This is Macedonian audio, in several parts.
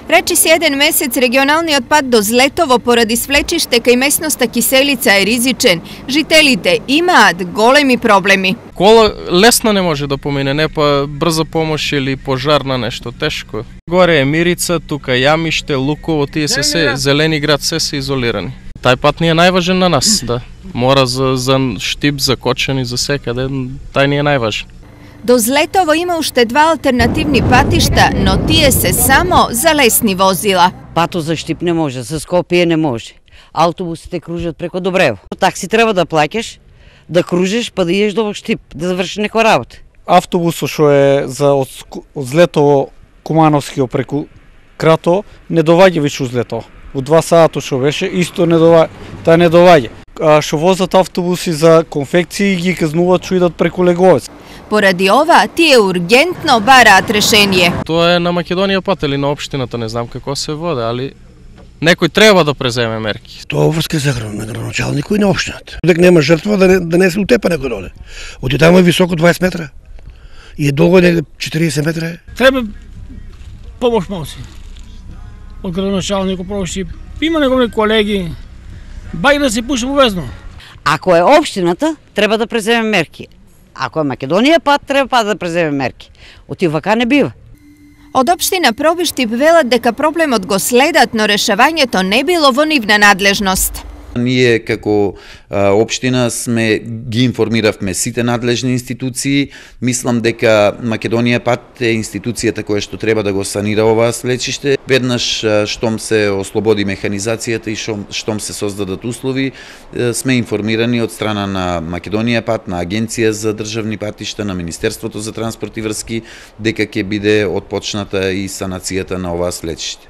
Речи си еден месец регионалниот пат до Злетово поради свлечиште кај местноста Киселица е ризичен. Жителите имаат големи проблеми. Кола лесна не може да помине, не па брза помош или пожар на нешто тешко. Горе е Мирица, тука Јамиште, Луково, тие се Зелени град, се изолирани. Тај пат ни е најважен на нас, да. Мора за Штип, за Кочани, за секаде, тај ни е најважен. До Злетово има уште два алтернативни патишта, но тие се само за лесни возила. Пато за Штип не може, за Скопје не може. Автобусите кружат преко Добрево. Такси треба да плаќаш, да кружиш, па да идеш до Штип, да завршиш некоја работа. Автобусот што е за од Злетово Кумановскиот преку Крато не доваѓа веќе од Злетово. Во 2 сата што беше исто не доваѓа. Што возат автобуси за конфекции ги казнуваат што идат преку Леговец. Поради ова, тие ургентно бараат решение. Тоа е на Македонија пат или на општината, не знам како се воде, али некој треба да преземе мерки. Тоа врска за градоначалникот и на општината. Дек нема жртва да не се утепа некој доле. Оти таму е високо 20 метра и е долго 40 метра. Треба помош малци од градоначалникот, проши. Има негови колеги, бај да се пуша повезно. Ако е општината, треба да преземе мерки. Ако е Македонија пат, треба пат да преземе мерки. Оти вака не бива. Од општина Пробиштип велат дека проблемот го следат, но решавањето не било во нивна надлежност. Ние како општина ги информиравме сите надлежни институции. Мислам дека Македонија пат е институцијата која што треба да го санира оваа свлечиште. Веднаш штом се ослободи механизацијата и штом се создадат услови, сме информирани од страна на Македонија пат, на Агенција за државни патишта, на Министерството за транспорт и врски, дека ќе биде отпочната и санацијата на оваа свлечиште.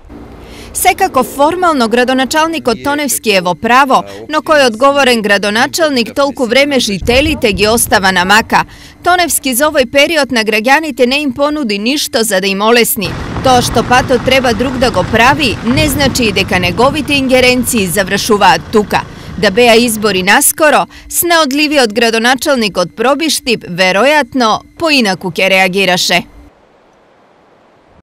Секако формално градоначалникот Тоневски е во право, но кој одговорен градоначалник толку време жителите ги остава на мака. Тоневски за овој период на граѓаните не им понуди ништо за да им олесни. Тоа што патот треба друг да го прави, не значи и дека неговите ингеренции завршуваат тука. Да беа избори наскоро, снаодливиот градоначалник од Пробиштип веројатно поинаку ќе реагираше.